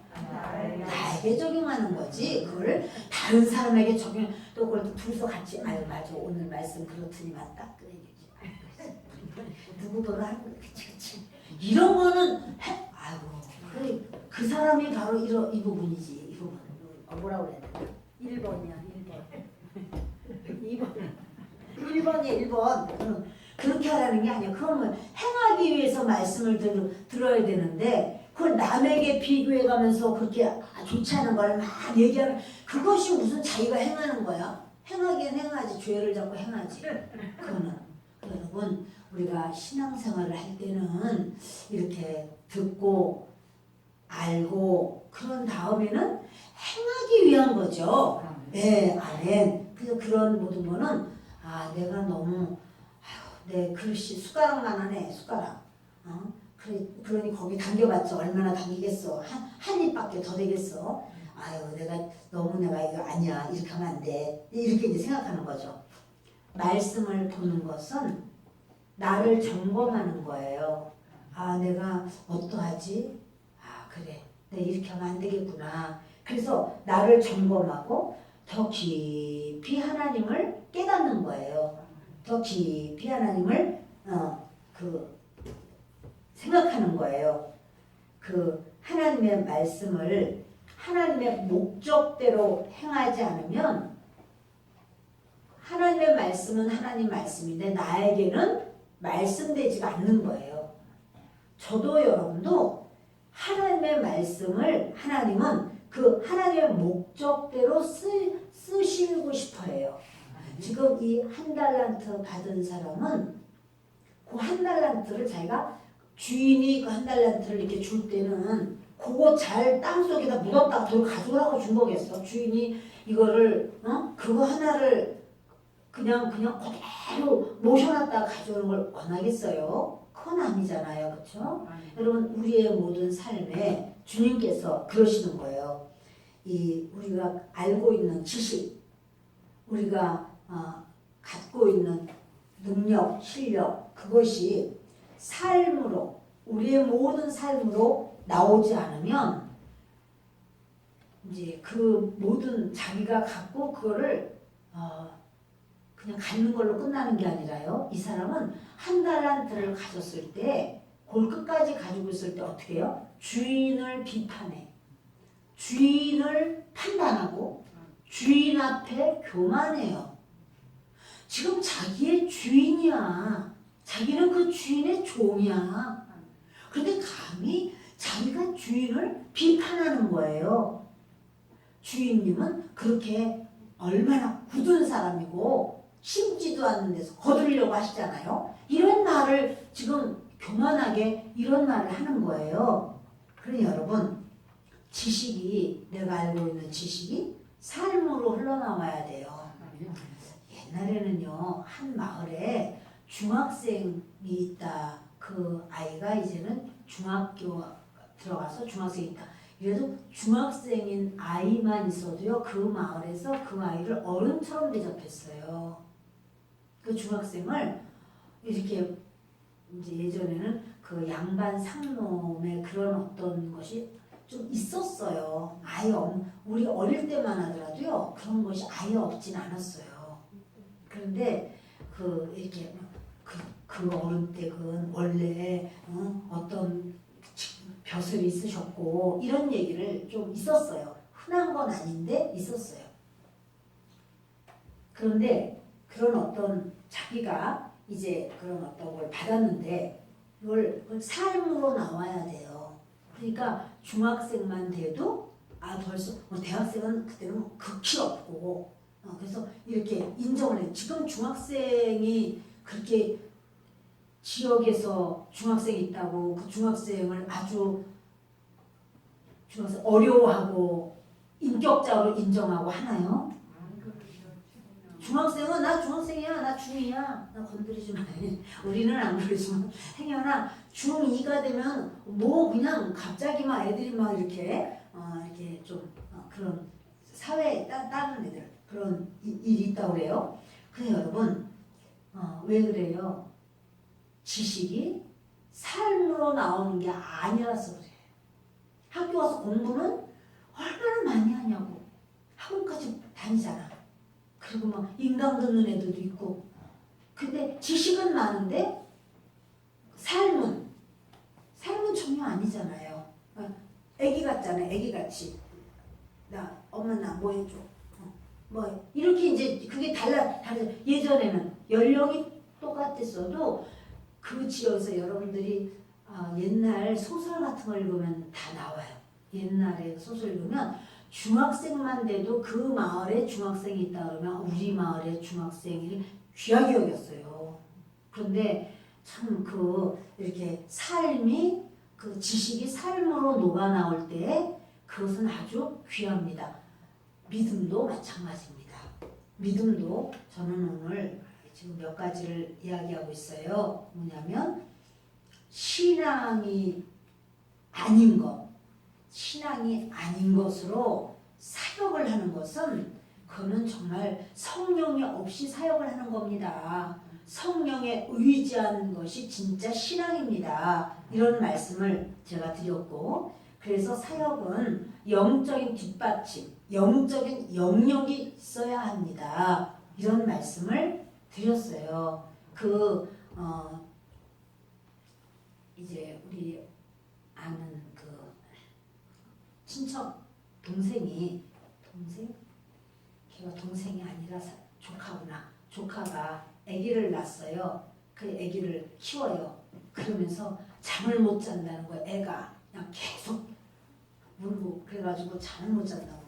나에게 적용하는 거지. 그걸 다른 사람에게 적용 또 그걸 또 둘이서 같이 아유 맞아 오늘 말씀 그렇더니 맞다 그 얘기지. 누구보다 하는 거 그치 이런 거는 아이고 그 사람이 바로 이 부분이지. 이 부분 뭐라고 그래야 되나? 1번이야 1번 1번이야 1번 그렇게 하라는 게 아니야. 그러면 행하기 위해서 말씀을 들어야 되는데 그걸 남에게 비교해 가면서 그렇게 좋지 않은 걸 막 얘기하는 그것이 무슨 자기가 행하는 거야? 행하긴 행하지. 죄를 잡고 행하지. 그거는 여러분 우리가 신앙생활을 할 때는 이렇게 듣고 알고 그런 다음에는 행하기 위한 거죠. 네, 아멘. 그래서 그런 모든 거는 내가 너무 내 그릇이 숟가락만 하네 숟가락. 그러니 거기 당겨봤자 얼마나 당기겠어. 한 입밖에 더 되겠어. 아유 내가 이거 아니야 이렇게 하면 안 돼. 이렇게 이제 생각하는 거죠. 말씀을 보는 것은 나를 점검하는 거예요. 내가 어떠하지? 그래 내가 이렇게 하면 안 되겠구나. 그래서 나를 점검하고 더 깊이 하나님을 깨닫는 거예요. 더 깊이 하나님을 생각하는 거예요. 그 하나님의 말씀을 하나님의 목적대로 행하지 않으면 하나님의 말씀은 하나님 말씀인데 나에게는 말씀되지가 않는 거예요. 저도 여러분도 하나님의 말씀을 하나님은 그 하나님의 목적대로 쓰시고 싶어 해요. 지금 이 1달란트 받은 사람은 그 1달란트를 자기가 주인이 그 1달란트를 이렇게 줄 때는 그거 잘 땅속에다 묻었다가 더 가져오라고 준 거겠어. 주인이 이거를 그거 하나를 그냥 그대로 모셔놨다가 가져오는 걸 원하겠어요? 그건 아니잖아요. 그렇죠? 여러분 우리의 모든 삶에 주님께서 그러시는 거예요. 우리가 알고 있는 지식, 우리가 갖고 있는 능력, 실력 그것이 삶으로 우리의 모든 삶으로 나오지 않으면 이제 그 모든 자기가 갖고 그거를 그냥 갖는 걸로 끝나는 게 아니라요. 이 사람은 1달란트를 가졌을 때 그걸 끝까지 가지고 있을 때 어떻게 해요? 주인을 비판해. 주인을 판단하고 주인 앞에 교만해요. 지금 자기의 주인이야. 자기는 그 주인의 종이야. 그런데 감히 자기가 주인을 비판하는 거예요. 주인님은 그렇게 얼마나 굳은 사람이고 심지도 않는 데서 거두려고 하시잖아요. 이런 말을 지금 교만하게 이런 말을 하는 거예요. 그러니 여러분 지식이 내가 알고 있는 지식이 삶으로 흘러나와야 돼요. 옛날에는요 한 마을에 중학생이 있다. 그 아이가 이제는 중학교 들어가서 중학생이 있다. 이래도 중학생인 아이만 있어도요 그 마을에서 그 아이를 어른처럼 대접했어요. 그 중학생을 이렇게 이제 예전에는 그 양반 상놈의 그런 어떤 것이 좀 있었어요. 우리 어릴 때만 하더라도요 그런 것이 아예 없진 않았어요. 그런데 그 이렇게 그 어른 댁은 원래 어떤 벼슬이 있으셨고 이런 얘기를 좀 있었어요. 흔한 건 아닌데 있었어요. 그런데 그런 어떤 자기가 이제 그런 어떤 걸 받았는데 이걸 삶으로 나와야 돼요. 그러니까 중학생만 돼도 벌써 대학생은 그때는 극히 없고 그래서 이렇게 인정을 해요. 지금 중학생이 그렇게 지역에서 중학생이 있다고 그 중학생을 아주 중학생 어려워하고 인격자로 인정하고 하나요? 중학생은 나 중학생이야, 나 중2야, 나 건드리지 마. 우리는 안 그러지만 행여나 중2가 되면 뭐 그냥 갑자기 막 애들이 막 이렇게 이렇게 좀 그런 사회에 다른 애들 그런 일이 있다고 그래요. 근데 여러분 왜 그래요? 지식이 삶으로 나오는 게 아니라서 그래요. 학교 와서 공부는 얼마나 많이 하냐고. 학원까지 다니잖아. 그리고 막 인강 듣는 애들도 있고. 근데 지식은 많은데 삶은 전혀 아니잖아요. 애기 같잖아요. 애기같이. 엄마 나 뭐 해줘. 뭐 이렇게 이제 그게 다르죠. 예전에는 연령이 똑같았어도 그 지역에서 여러분들이 옛날 소설 같은 걸 읽으면 다 나와요. 옛날에 소설 읽으면 중학생만 돼도 그 마을에 중학생이 있다 그러면 우리 마을에 중학생이 귀하게 여겼어요. 그런데 참 이렇게 삶이 그 지식이 삶으로 녹아 나올 때 그것은 아주 귀합니다. 믿음도 마찬가지입니다. 믿음도 저는 오늘 지금 몇 가지를 이야기하고 있어요. 뭐냐면 신앙이 아닌 것으로 사역을 하는 것은 그거는 정말 성령이 없이 사역을 하는 겁니다. 성령에 의지하는 것이 진짜 신앙입니다. 이런 말씀을 제가 드렸고 그래서 사역은 영적인 뒷받침, 영적인 영역이 있어야 합니다. 이런 말씀을 드렸어요. 이제 우리 아는 친척 걔가 동생이 아니라 조카구나. 조카가 아기를 낳았어요. 그 아기를 키워요. 그러면서 잠을 못 잔다는 거예요. 애가 그냥 계속 울고 그래가지고 잠을 못 잔다고.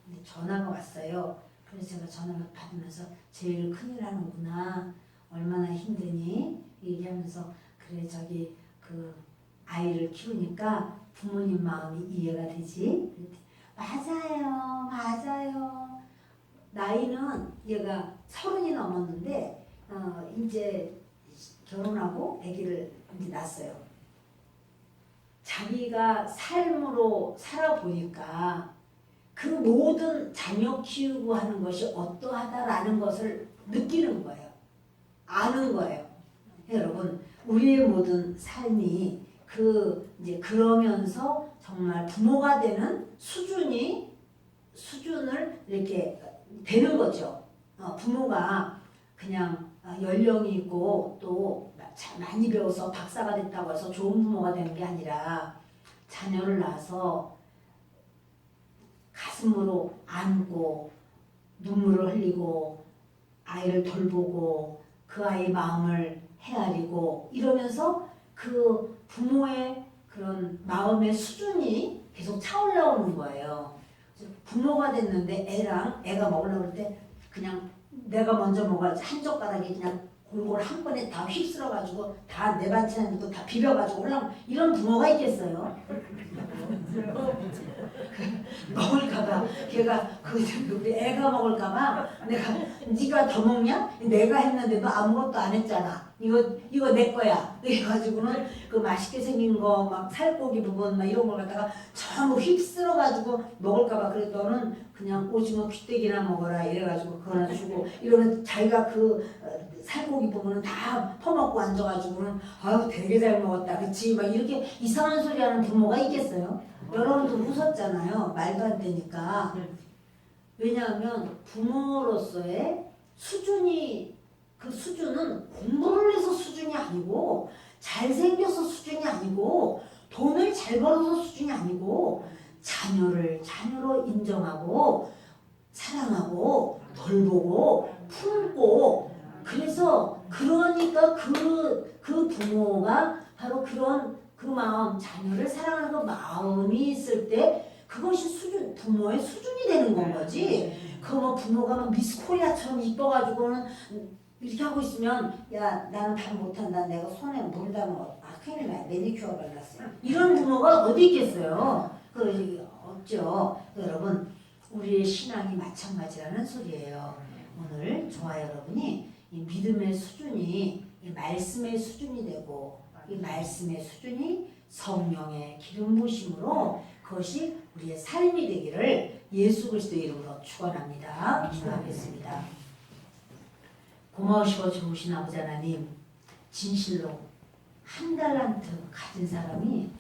근데 전화가 왔어요. 그래서 제가 전화를 받으면서 제일 큰일 하는구나. 얼마나 힘드니? 얘기하면서 그래 그 아이를 키우니까 부모님 마음이 이해가 되지? 맞아요. 나이는 얘가 30이 넘었는데 이제 결혼하고 아기를 이제 낳았어요. 자기가 삶으로 살아보니까 그 모든 자녀 키우고 하는 것이 어떠하다라는 것을 느끼는 거예요. 아는 거예요. 여러분, 우리의 모든 삶이 이제 그러면서 정말 부모가 되는 수준을 이렇게 되는 거죠. 부모가 그냥 연령이 있고 또 많이 배워서 박사가 됐다고 해서 좋은 부모가 되는 게 아니라 자녀를 낳아서 가슴으로 안고 눈물을 흘리고 아이를 돌보고 그 아이 마음을 헤아리고 이러면서 그 부모의 그런 마음의 수준이 계속 차올라오는 거예요. 부모가 됐는데 애가 먹으려고 할 때 그냥 내가 먼저 먹어야지 한 젓가락이 그냥 골고루 한 번에 다 휩쓸어가지고 다 내 반찬에 넣고 다 비벼가지고 올라오면 이런 부모가 있겠어요? 먹을까봐 걔가 우리 애가 먹을까봐 내가 네가 더 먹냐? 내가 했는데도 아무것도 안 했잖아. 이거 내 거야. 그래가지고는 그 맛있게 생긴 거 막 살코기 부분 막 이런 걸 갖다가 전부 휩쓸어가지고 먹을까봐 그래 너는 그냥 오징어 귀때기나 먹어라 이래가지고 그거 하나 주고 이거는 자기가 그 살코기 부분은 다 퍼먹고 앉아가지고는 아유 되게 잘 먹었다 그치 막 이렇게 이상한 소리 하는 부모가 있겠어요? 여러분도 웃었잖아요. 말도 안 되니까. 왜냐하면 부모로서의 수준이 그 수준은 공부를 해서 수준이 아니고 잘생겨서 수준이 아니고 돈을 잘 벌어서 수준이 아니고 자녀를 자녀로 인정하고 사랑하고 돌보고 품고 그래서 그러니까 그 부모가 바로 그런 그 마음 자녀를 사랑하는 그 마음이 있을 때 그것이 수준 부모의 수준이 되는 건 거지. 그 뭐 부모가 막 미스 코리아처럼 이뻐가지고는 이렇게 하고 있으면 야 나는 밥 못한다 내가 손에 물 담아 큰일 나 매니큐어 발랐어 이런 부모가 어디 있겠어요. 그 없죠. 여러분 우리의 신앙이 마찬가지라는 소리예요. 오늘 저와 여러분이 이 믿음의 수준이 이 말씀의 수준이 되고 이 말씀의 수준이 성령의 기름 부으심으로 그것이 우리의 삶이 되기를 예수 그리스도의 이름으로 축원합니다. 기도하겠습니다. 고마우시고 좋으신 아버지 하나님 진실로 한 달란트 가진 사람이